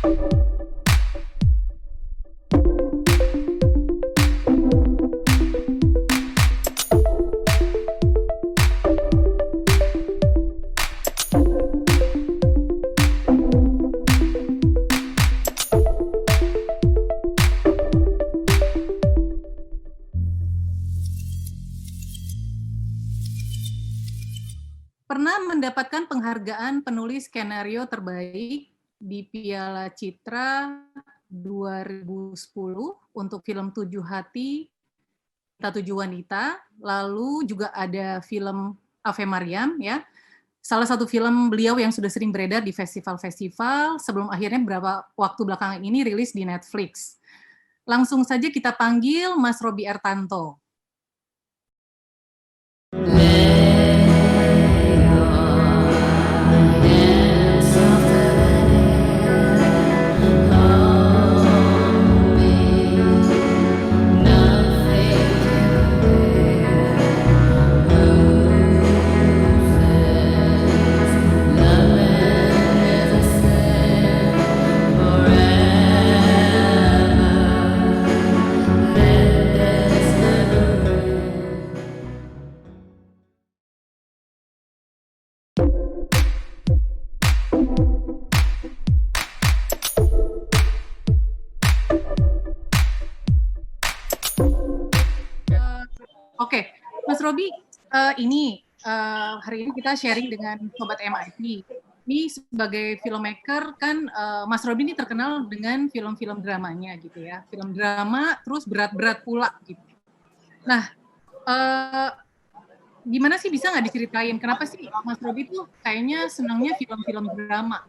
Pernah mendapatkan penghargaan penulis skenario terbaik di Piala Citra 2010 untuk film Tujuh Hati, Cinta Tujuh Wanita, lalu juga ada film Ave Maryam ya. Salah satu film beliau yang sudah sering beredar di festival-festival sebelum akhirnya beberapa waktu belakangan ini rilis di Netflix. Langsung saja kita panggil Mas Robby Ertanto. Oke, Mas Robby, hari ini kita sharing dengan Sobat MIT. Ini sebagai filmmaker kan Mas Robby ini terkenal dengan film-film dramanya gitu ya, film drama terus berat-berat pula gitu. Nah, gimana sih, bisa nggak diceritain kenapa sih Mas Robby tuh kayaknya senangnya film-film drama,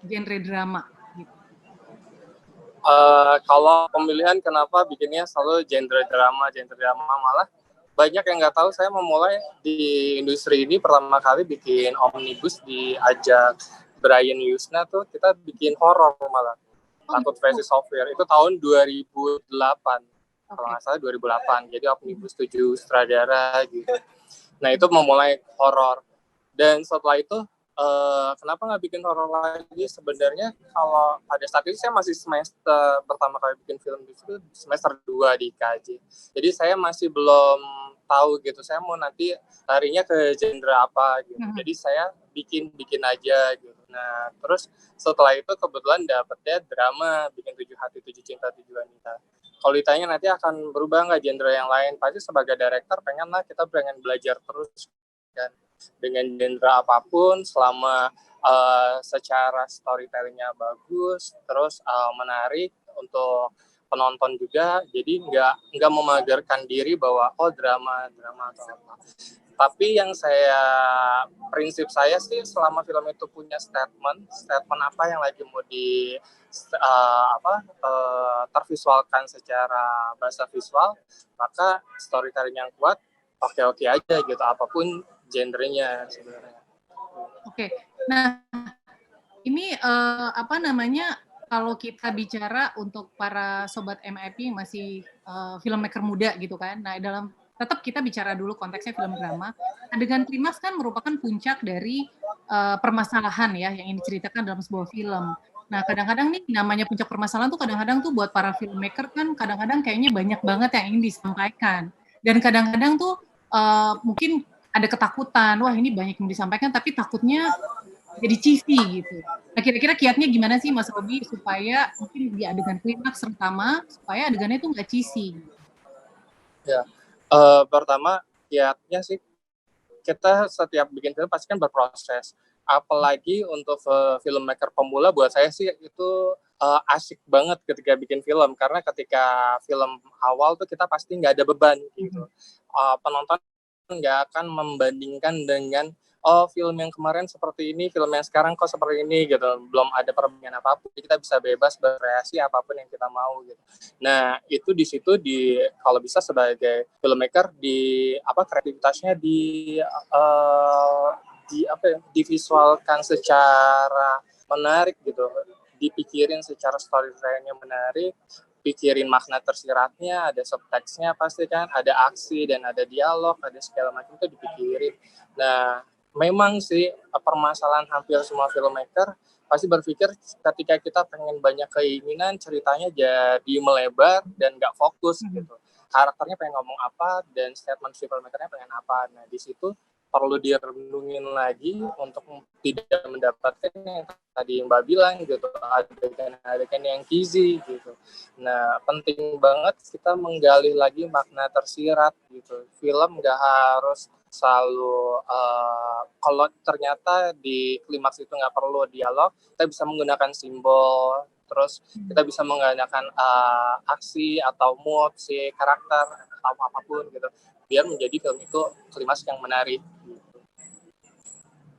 genre drama? Gitu. Kalau pemilihan kenapa bikinnya selalu genre drama malah banyak yang nggak tahu saya memulai di industri ini pertama kali bikin omnibus diajak Brian Yusna tuh kita bikin horor malah Takut versi Software itu tahun 2008 kalau nggak salah 2008 jadi omnibus 7 sutradara gitu. Nah itu memulai horor dan setelah itu kenapa nggak bikin horor lagi? Sebenarnya kalau pada saat itu saya masih semester pertama kali bikin film itu semester 2 di IKJ. Jadi saya masih belum tahu gitu. Saya mau nanti larinya ke genre apa gitu. Jadi saya bikin aja gitu. Nah, terus setelah itu kebetulan dapetnya drama, bikin Tujuh Hati, Tujuh Cinta, Tujuh Wanita. Kalau ditanya nanti akan berubah nggak genre yang lain? Pasti sebagai director kita pengen belajar terus kan dengan genre apapun selama secara storytellingnya bagus terus menarik untuk penonton juga jadi nggak memagerkan diri bahwa drama atau apa tapi yang prinsip saya sih selama film itu punya statement apa yang lagi mau tervisualkan secara bahasa visual maka storytelling yang kuat oke aja gitu apapun genrenya sebenarnya. Oke, nah ini kalau kita bicara untuk para sobat MIP yang masih filmmaker muda gitu kan, nah tetap kita bicara dulu konteksnya film drama. Adegan klimaks kan merupakan puncak dari permasalahan ya yang ingin diceritakan dalam sebuah film. Nah kadang-kadang nih namanya puncak permasalahan tuh kadang-kadang tuh buat para filmmaker kan kadang-kadang kayaknya banyak banget yang ingin disampaikan dan kadang-kadang tuh mungkin ada ketakutan, wah ini banyak yang disampaikan tapi takutnya jadi cheesy gitu. Nah kira-kira kiatnya gimana sih Mas Robby supaya mungkin di adegan klimaks terutama supaya adegannya itu nggak cheesy? Ya, pertama kiatnya sih kita setiap bikin film pasti kan berproses. Apalagi untuk filmmaker pemula buat saya sih itu asik banget ketika bikin film karena ketika film awal tuh kita pasti nggak ada beban gitu. Penonton nggak akan membandingkan dengan film yang kemarin seperti ini, film yang sekarang kok seperti ini gitu. Belum ada perbedaan apapun, kita bisa bebas berkreasi apapun yang kita mau gitu. Nah, itu di situ kalau bisa sebagai filmmaker kreativitasnya divisualkan secara menarik gitu. Dipikirin secara storytelling-nya menarik, pikirin makna tersiratnya, ada subtext-nya pasti kan, ada aksi dan ada dialog, ada segala macam itu dipikirin. Nah, memang sih permasalahan hampir semua filmmaker pasti berpikir ketika kita pengen banyak keinginan, ceritanya jadi melebar dan nggak fokus gitu. Karakternya pengen ngomong apa dan statement si filmmakernya pengen apa. Nah di situ perlu direnungin lagi untuk tidak mendapatkan yang tadi Mbak bilang gitu, adegan yang cheesy gitu. Nah penting banget kita menggali lagi makna tersirat gitu. Film nggak harus selalu kalau ternyata di klimaks itu nggak perlu dialog, kita bisa menggunakan simbol, terus kita bisa menggunakan aksi atau mood si karakter atau apapun gitu, biar menjadi film itu klimaks yang menarik.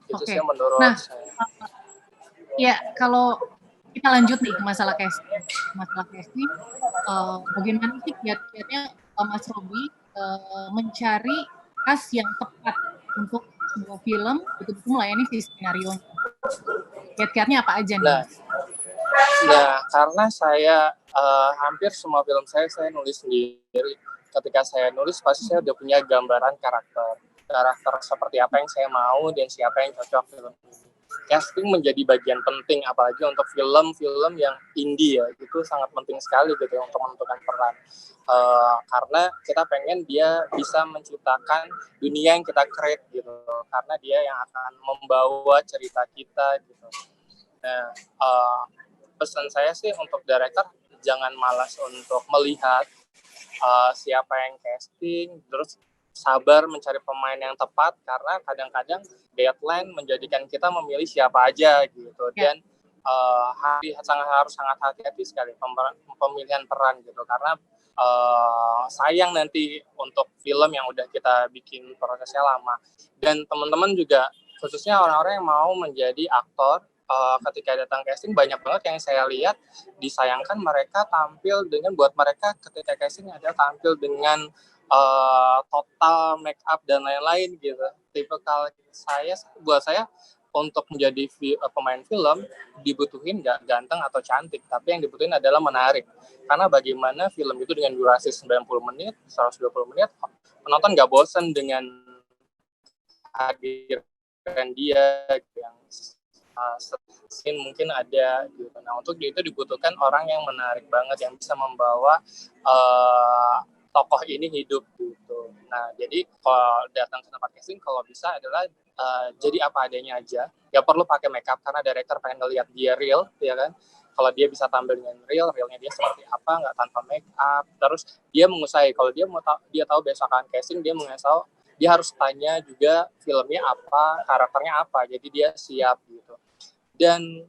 Itu sih yang menurut saya. Ya kalau kita lanjut nih ke masalah casting. Bagaimana sih kiat-kiatnya Mas Robi mencari cast yang tepat untuk sebuah film betul-betul melayani si skenario. Kiat-kiatnya apa aja nih? Nah, karena saya hampir semua film saya nulis sendiri. Ketika saya nulis pasti saya udah punya gambaran karakter seperti apa yang saya mau dan siapa yang cocok film ini. Casting menjadi bagian penting, apalagi untuk film-film yang indie ya, itu sangat penting sekali gitu ya, untuk menentukan peran. Karena kita pengen dia bisa menciptakan dunia yang kita create gitu, karena dia yang akan membawa cerita kita gitu. Nah, pesan saya sih untuk director, jangan malas untuk melihat siapa yang casting, terus sabar mencari pemain yang tepat, karena kadang-kadang deadline menjadikan kita memilih siapa aja gitu. Dan harus sangat hati-hati sekali pemilihan peran gitu, karena sayang nanti untuk film yang udah kita bikin prosesnya lama. Dan teman-teman juga, khususnya orang-orang yang mau menjadi aktor, ketika datang casting banyak banget yang saya lihat disayangkan mereka tampil dengan, buat mereka ketika casting adalah tampil dengan total make up dan lain-lain gitu. Tipikal buat saya untuk menjadi pemain film dibutuhin nggak ganteng atau cantik, tapi yang dibutuhin adalah menarik. Karena bagaimana film itu dengan durasi 90 menit, 120 menit, penonton nggak bosan dengan hadiran dia yang scene mungkin ada gitu. Nah untuk itu dibutuhkan orang yang menarik banget, yang bisa membawa tokoh ini hidup gitu. Nah jadi kalau datang ke tempat casting, kalau bisa adalah jadi apa adanya aja. Gak perlu pakai makeup karena director pengen ngelihat dia real, ya kan. Kalau dia bisa tampil dengan realnya dia seperti apa, nggak tanpa make up. Terus dia mengusai, kalau dia dia tahu besok akan casting, dia harus tanya juga filmnya apa, karakternya apa, jadi dia siap gitu. Dan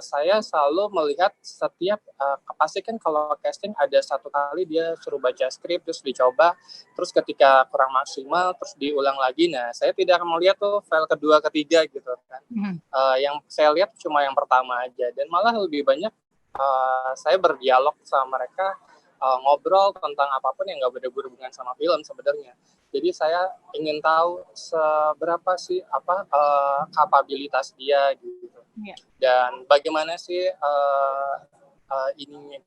saya selalu melihat setiap pasti kan kalau casting ada satu kali dia suruh baca skrip terus dicoba, terus ketika kurang maksimal terus diulang lagi. Nah saya tidak akan melihat tuh file kedua ketiga gitu kan. Yang saya lihat cuma yang pertama aja, dan malah lebih banyak saya berdialog sama mereka, ngobrol tentang apapun yang nggak berhubungan sama film sebenarnya. Jadi saya ingin tahu seberapa sih kapabilitas dia gitu. Dan bagaimana sih ini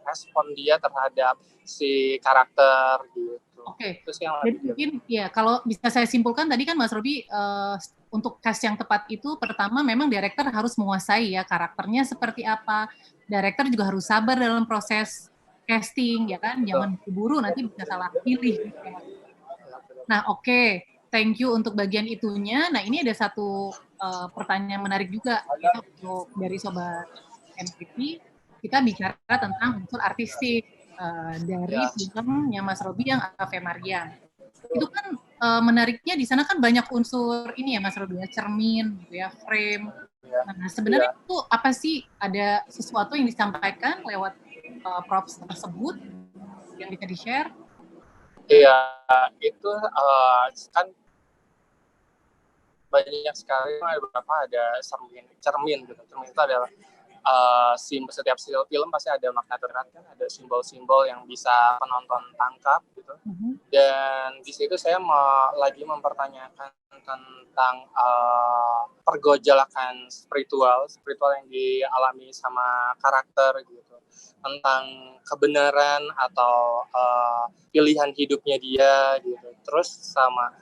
respon dia terhadap si karakter gitu. Oke. Jadi mungkin ya kalau bisa saya simpulkan tadi kan Mas Robi, untuk cast yang tepat itu pertama memang director harus menguasai ya karakternya seperti apa. Director juga harus sabar dalam proses casting ya kan, jangan buru nanti bisa salah pilih. Nah oke. Thank you untuk bagian itunya. Nah ini ada satu pertanyaan menarik juga ya, untuk dari Sobat MPP. Kita bicara tentang unsur artistik dari filmnya Mas Robi yang Ave Maria. Itu kan menariknya di sana kan banyak unsur ini ya Mas Robi ya, cermin gitu ya, frame. Nah sebenarnya itu apa sih, ada sesuatu yang disampaikan lewat props tersebut yang bisa di-share? Iya, itu kan banyak sekali, beberapa ada cermin gitu. Cermin itu adalah setiap film pasti ada makna tersirat kan, ada simbol-simbol yang bisa penonton tangkap gitu. Dan di situ saya lagi mempertanyakan tentang pergolakan spiritual yang dialami sama karakter gitu, tentang kebenaran atau pilihan hidupnya dia gitu. Terus sama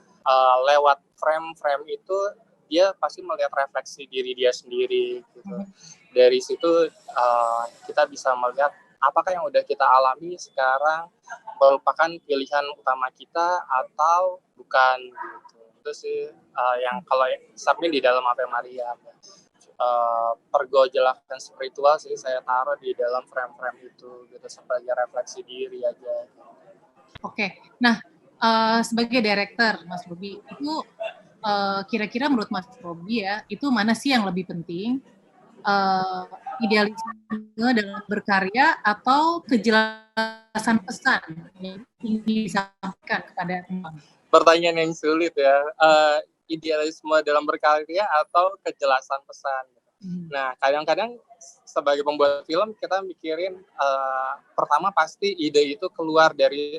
lewat frame itu dia pasti melihat refleksi diri dia sendiri gitu. Dari situ kita bisa melihat apakah yang udah kita alami sekarang merupakan pilihan utama kita atau bukan gitu. Itu sih yang kalau Sabni di dalam Ave Maria. Pergolakan spiritual sih saya taruh di dalam frame-frame itu gitu sebagai refleksi diri aja. Oke. Nah, sebagai director Mas Robi, itu kira-kira menurut Mas Robi ya, itu mana sih yang lebih penting? Idealisme dalam berkarya atau kejelasan pesan yang ingin disampaikan kepada teman? Pertanyaan yang sulit ya. Idealisme dalam berkarya atau kejelasan pesan. Nah, kadang-kadang sebagai pembuat film kita mikirin pertama pasti ide itu keluar dari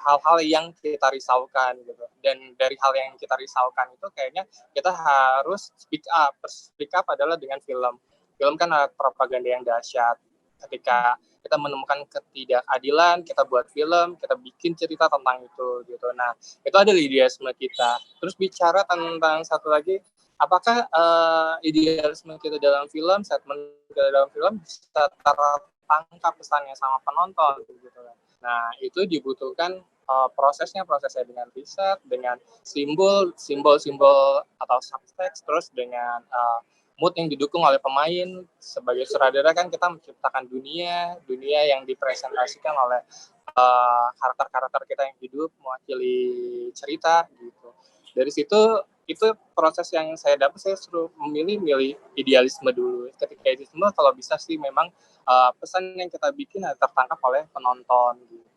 hal-hal yang kita risaukan gitu. Dan dari hal yang kita risaukan itu kayaknya kita harus speak up. Speak up adalah dengan film. Film kan ada propaganda yang dahsyat. Ketika kita menemukan ketidakadilan, kita buat film, kita bikin cerita tentang itu gitu. Nah, itu adalah idealisme kita. Terus bicara tentang satu lagi, apakah idealisme kita dalam film, statement kita dalam film bisa tertangkap pesannya sama penonton gitu. Nah, itu dibutuhkan prosesnya dengan riset, dengan simbol-simbol atau subtext, terus dengan mood yang didukung oleh pemain. Sebagai sutradara kan kita menciptakan dunia yang dipresentasikan oleh karakter-karakter kita yang hidup mewakili cerita gitu. Dari situ itu proses yang saya dapat, saya suruh milih idealisme dulu. Ketika idealisme kalau bisa sih memang pesan yang kita bikin tertangkap oleh penonton gitu.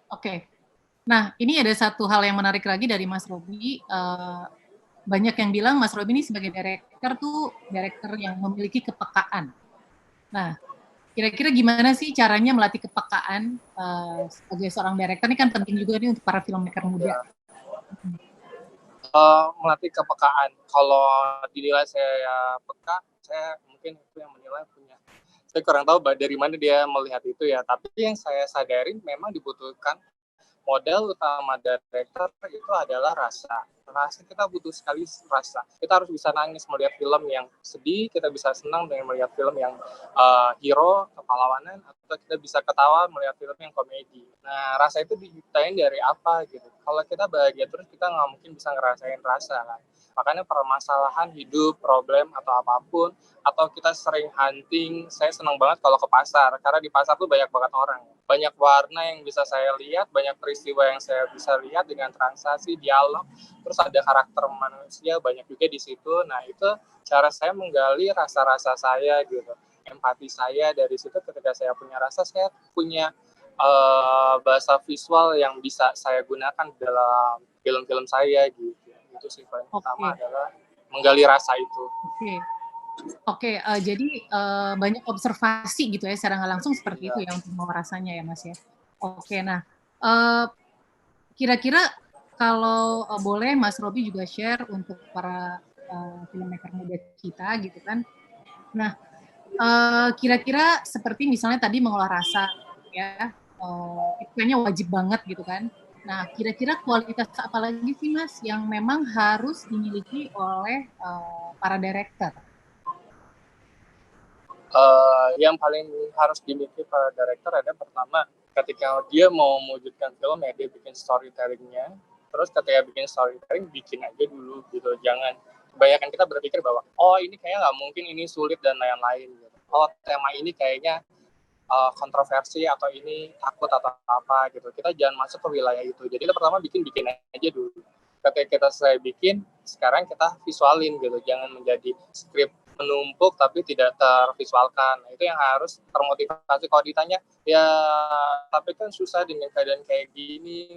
Oke. Nah, ini ada satu hal yang menarik lagi dari Mas Robi. Banyak yang bilang Mas Robi ini sebagai director tuh director yang memiliki kepekaan. Nah, kira-kira gimana sih caranya melatih kepekaan sebagai seorang director? Ini kan penting juga nih untuk para filmmaker muda. Melatih kepekaan. Kalau dinilai saya peka, saya mungkin itu yang menilai punya. Saya kurang tahu dari mana dia melihat itu ya. Tapi yang saya sadarin memang dibutuhkan modal utama director itu adalah rasa. Rasa kita butuh sekali rasa. Kita harus bisa nangis melihat film yang sedih, kita bisa senang dengan melihat film yang hero, kepahlawanan, atau kita bisa ketawa melihat film yang komedi. Nah, rasa itu diciptain dari apa gitu. Kalau kita bahagia terus, kita nggak mungkin bisa ngerasain rasa kan. Makanya permasalahan hidup, problem, atau apapun, atau kita sering hunting, saya senang banget kalau ke pasar, karena di pasar tuh banyak banget orang. Banyak warna yang bisa saya lihat, banyak peristiwa yang saya bisa lihat dengan transaksi, dialog, terus ada karakter manusia, banyak juga di situ. Nah, itu cara saya menggali rasa-rasa saya gitu. Empati saya dari situ, ketika saya punya rasa, saya punya bahasa visual yang bisa saya gunakan dalam film-film saya gitu. Itu sih paling pertama adalah menggali rasa itu. Oke, jadi banyak observasi gitu ya secara nggak langsung seperti itu ya untuk mau rasanya ya Mas ya. Oke, nah kira-kira kalau boleh Mas Robi juga share untuk para filmmaker muda kita gitu kan. Nah, kira-kira seperti misalnya tadi mengolah rasa ya, itu kayaknya wajib banget gitu kan. Nah, kira-kira kualitas apa lagi sih Mas yang memang harus dimiliki oleh para director? Yang paling harus dimiliki para director ada pertama, ketika dia mau mewujudkan film ya dia bikin storytellingnya. Terus ketika bikin storytelling, bikin aja dulu gitu. Jangan, kebanyakan kita berpikir bahwa oh ini kayaknya nggak mungkin, ini sulit dan lain-lain gitu. Oh tema ini kayaknya kontroversi atau ini takut atau apa gitu. Kita jangan masuk ke wilayah itu. Jadi kita pertama bikin aja dulu. Ketika kita selesai bikin, sekarang kita visualin gitu. Jangan menjadi skrip menumpuk tapi tidak tervisualkan. Nah, itu yang harus termotivasi. Kalau ditanya, ya tapi kan susah dengan keadaan kayak gini,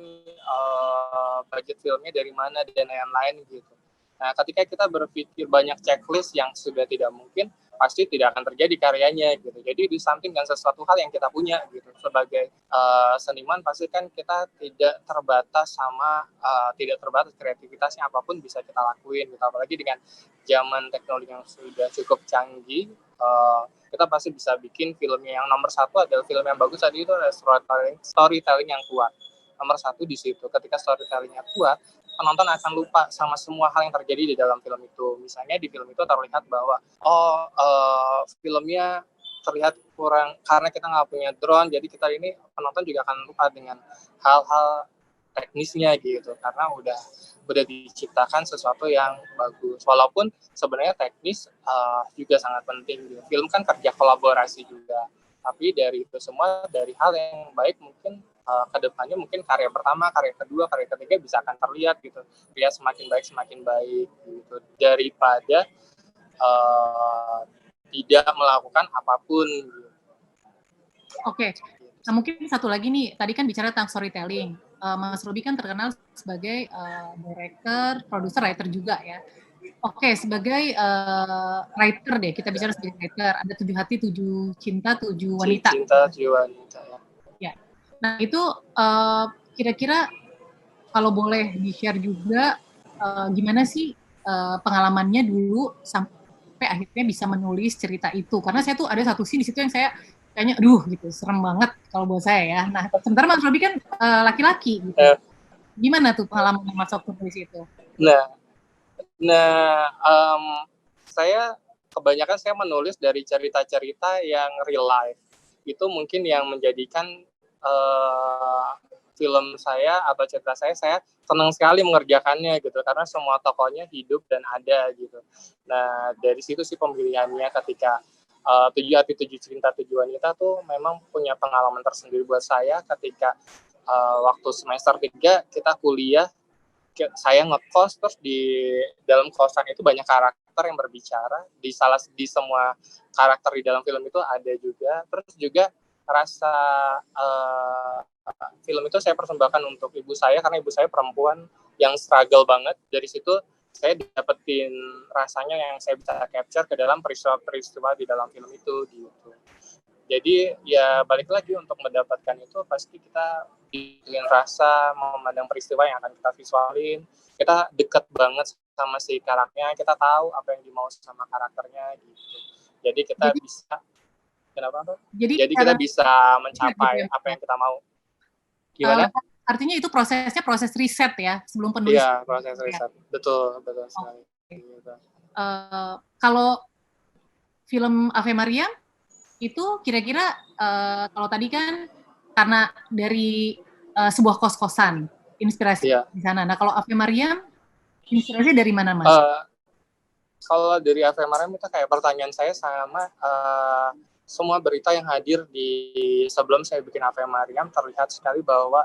budget filmnya dari mana dan lain-lain gitu. Nah, ketika kita berpikir banyak checklist yang sudah tidak mungkin, pasti tidak akan terjadi karyanya gitu. Jadi di samping dengan sesuatu hal yang kita punya gitu. Sebagai seniman pasti kan kita tidak terbatas sama tidak terbatas kreativitasnya, apapun bisa kita lakuin gitu. Apalagi dengan zaman teknologi yang sudah cukup canggih, kita pasti bisa bikin filmnya. Yang nomor satu adalah film yang bagus tadi itu adalah storytelling yang kuat. Nomor satu di situ. Ketika storytellingnya kuat, penonton akan lupa sama semua hal yang terjadi di dalam film itu. Misalnya di film itu terlihat bahwa filmnya terlihat kurang karena kita nggak punya drone, jadi kita ini penonton juga akan lupa dengan hal-hal teknisnya gitu, karena udah diciptakan sesuatu yang bagus. Walaupun sebenarnya teknis juga sangat penting. Gitu. Film kan kerja kolaborasi juga. Tapi dari itu semua, dari hal yang baik mungkin kedepannya mungkin karya pertama, karya kedua, karya ketiga bisa akan terlihat gitu. Lihat semakin baik gitu. Daripada tidak melakukan apapun. Gitu. Oke. Nah, mungkin satu lagi nih, tadi kan bicara tentang storytelling. Mas Robi kan terkenal sebagai director, produser, writer juga ya. Oke, sebagai writer deh, kita bicara sebagai writer. Ada 7 Hati, 7 Cinta, 7 Wanita. Cinta, 7 Wanita. Ya. Nah, itu kira-kira kalau boleh di-share juga gimana sih pengalamannya dulu sampai akhirnya bisa menulis cerita itu. Karena saya tuh ada satu scene di situ yang saya kayaknya aduh gitu, serem banget kalau buat saya ya. Nah, sementara Mas Robi kan laki-laki gitu. Gimana tuh pengalaman Mas waktu nulis itu? Saya kebanyakan saya menulis dari cerita-cerita yang real life. Itu mungkin yang menjadikan film saya atau cerita saya senang sekali mengerjakannya gitu, karena semua tokohnya hidup dan ada gitu. Nah, dari situ sih pemilihannya ketika 7 Hati, 7 Cinta, 7 Wanita tuh memang punya pengalaman tersendiri buat saya ketika waktu semester 3 kita kuliah, saya ngekos, terus di dalam kosan itu banyak karakter yang berbicara, di semua karakter di dalam film itu ada juga, terus juga rasa film itu saya persembahkan untuk ibu saya karena ibu saya perempuan yang struggle banget. Dari situ saya dapetin rasanya yang saya bisa capture ke dalam peristiwa-peristiwa di dalam film itu gitu. Jadi ya balik lagi untuk mendapatkan itu pasti kita bikin rasa, memandang peristiwa yang akan kita visualin, kita deket banget sama si karakternya, kita tahu apa yang dimau sama karakternya gitu. Jadi kita bisa kenapa? Jadi kita bisa mencapai apa yang kita mau. Gimana? Artinya itu proses riset ya sebelum penulis. Iya, proses riset. Betul sekali. Gitu. Kalau film Ave Maria itu kira-kira kalau tadi kan karena dari sebuah kos-kosan inspirasi di sana. Nah, kalau Ave Maria inspirasi dari mana, Mas? Kalau dari Ave Maria itu kayak pertanyaan saya sama semua berita yang hadir di sebelum saya bikin Ave Maria, terlihat sekali bahwa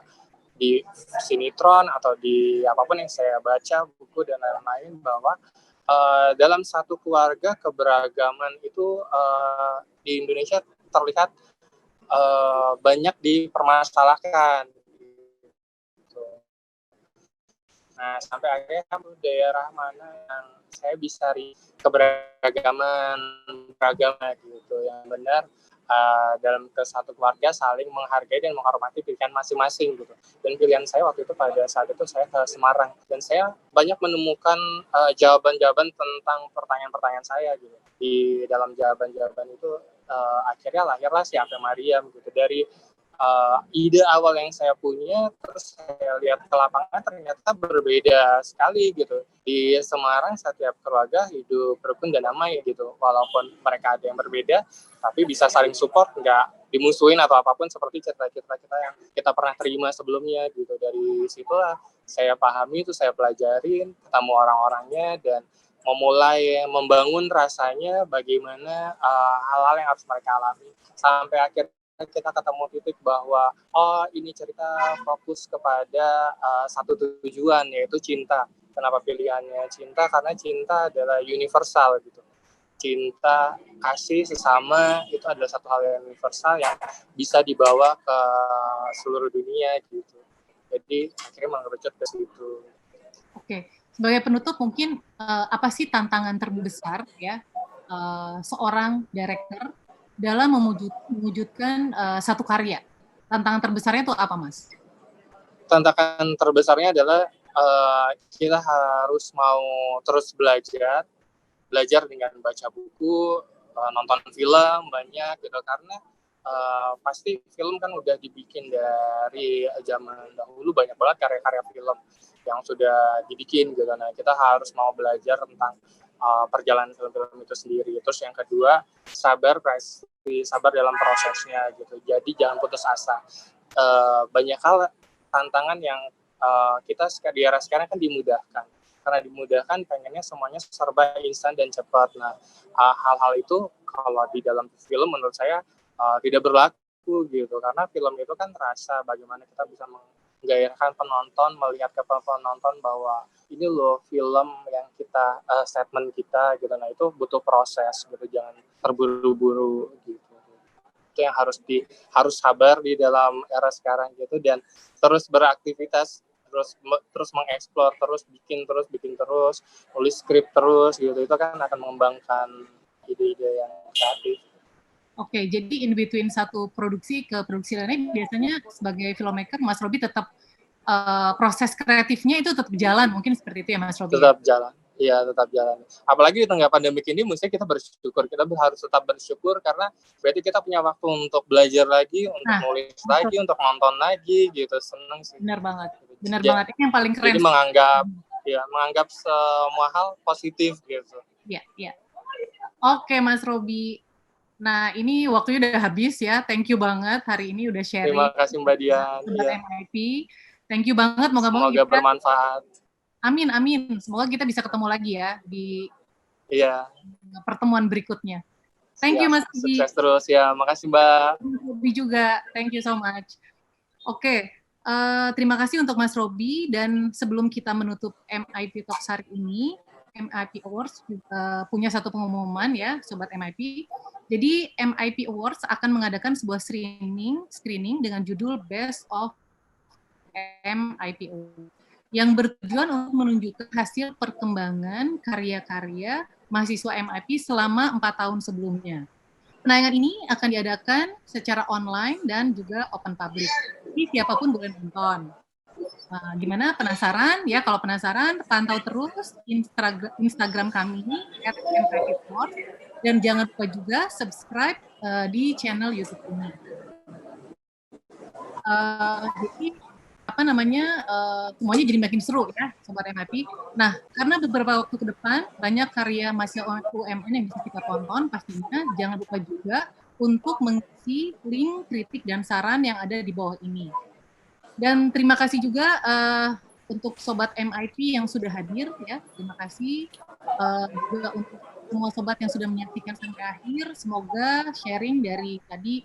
di sinetron atau di apapun yang saya baca, buku dan lain-lain, bahwa dalam satu keluarga keberagaman itu di Indonesia terlihat banyak dipermasalahkan. Gitu. Nah, sampai akhirnya daerah mana yang saya bisa keberagaman gitu, yang benar dalam satu keluarga saling menghargai dan menghormati pilihan masing-masing gitu. Dan pilihan saya waktu itu pada saat itu saya ke Semarang dan saya banyak menemukan jawaban-jawaban tentang pertanyaan-pertanyaan saya gitu. Di dalam jawaban-jawaban itu akhirnya lahirlah si Ave Maria gitu. Dari ide awal yang saya punya, terus saya lihat ke lapangan ternyata berbeda sekali gitu. Di Semarang setiap keluarga hidup rukun dan damai gitu. Walaupun mereka ada yang berbeda, tapi bisa saling support, nggak dimusuhin atau apapun seperti cerita-cerita kita yang kita pernah terima sebelumnya gitu. Dari situlah saya pahami itu, saya pelajarin, ketemu orang-orangnya dan memulai membangun rasanya bagaimana hal-hal yang harus mereka alami sampai akhirnya kita ketemu titik bahwa ini cerita fokus kepada satu tujuan, yaitu cinta. Kenapa pilihannya cinta? Karena cinta adalah universal gitu. Cinta, kasih sesama itu adalah satu hal yang universal yang bisa dibawa ke seluruh dunia gitu. Jadi akhirnya mengerucut ke situ. Oke, sebagai penutup mungkin apa sih tantangan terbesar ya seorang director dalam mewujudkan satu karya? Tantangan terbesarnya itu apa, Mas? Tantangan terbesarnya adalah kita harus mau terus belajar dengan baca buku, nonton film banyak gitu, karena pasti film kan udah dibikin dari zaman dahulu, banyak banget karya-karya film yang sudah dibikin gitu. Nah, kita harus mau belajar tentang perjalanan film-film itu sendiri. Terus yang kedua, sabar dalam prosesnya gitu. Jadi jangan putus asa. Banyak hal tantangan yang kita di era sekarang kan dimudahkan. Karena dimudahkan, pengennya semuanya serba instan dan cepat. Nah, hal-hal itu kalau di dalam film menurut saya tidak berlaku gitu, karena film itu kan terasa bagaimana kita bisa menggairahkan penonton, melihat ke penonton bahwa ini loh film yang kita statement kita gitu. Nah, itu butuh proses gitu, jangan terburu-buru gitu. Itu yang harus sabar di dalam era sekarang gitu, dan terus beraktivitas, terus mengeksplor, terus bikin terus, nulis skrip terus gitu. Itu kan akan mengembangkan ide-ide yang kreatif. Oke, jadi in between satu produksi ke produksi lainnya, biasanya sebagai filmmaker, Mas Robi tetap proses kreatifnya itu tetap jalan, mungkin seperti itu ya Mas Robi? Tetap jalan, iya tetap jalan. Apalagi di tengah pandemi ini, mestinya kita bersyukur, kita harus tetap bersyukur karena berarti kita punya waktu untuk belajar lagi, untuk nulis lagi, untuk nonton lagi, gitu. Seneng sih. Benar banget, benar banget. Ini yang paling keren. Jadi menganggap semua hal positif gitu. Iya, iya. Oke Mas Robi. Nah, ini waktunya udah habis ya. Thank you banget hari ini udah sharing. Terima kasih Mbak Dian. Ya. MIP. Thank you banget. Semoga bermanfaat. Amin, amin. Semoga kita bisa ketemu lagi ya di pertemuan berikutnya. Thank you Mas Robi. Sukses terus ya. Makasih Mbak. Robi juga. Thank you so much. Oke. Terima kasih untuk Mas Robi, dan sebelum kita menutup MIP Talks hari ini, MIP Awards punya satu pengumuman ya, Sobat MIP. Jadi MIP Awards akan mengadakan sebuah screening dengan judul Best of MIP Awards, yang bertujuan untuk menunjukkan hasil perkembangan karya-karya mahasiswa MIP selama 4 tahun sebelumnya. Penayangan ini akan diadakan secara online dan juga open public. Jadi siapapun boleh nonton. Nah, gimana, penasaran ya? Kalau penasaran, pantau terus Instagram kami @MIPAwards, dan jangan lupa juga subscribe di channel YouTube ini. Jadi semuanya jadi makin seru ya, Sobat MIP. Nah, karena beberapa waktu ke depan banyak karya mahasiswa UMN yang bisa kita tonton, pastinya jangan lupa juga untuk mengisi link kritik dan saran yang ada di bawah ini. Dan terima kasih juga untuk Sobat MIP yang sudah hadir ya. Terima kasih juga untuk semua sobat yang sudah menyaksikan sampai akhir. Semoga sharing dari tadi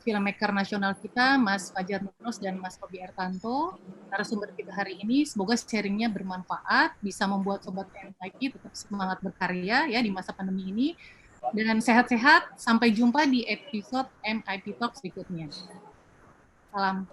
filmmaker nasional kita, Mas Fajar Nurros dan Mas Robi Ertanto, narasumber kita hari ini, semoga sharingnya bermanfaat, bisa membuat Sobat MIP tetap semangat berkarya ya di masa pandemi ini. Dan sehat-sehat, sampai jumpa di episode MIP Talks berikutnya. Salam.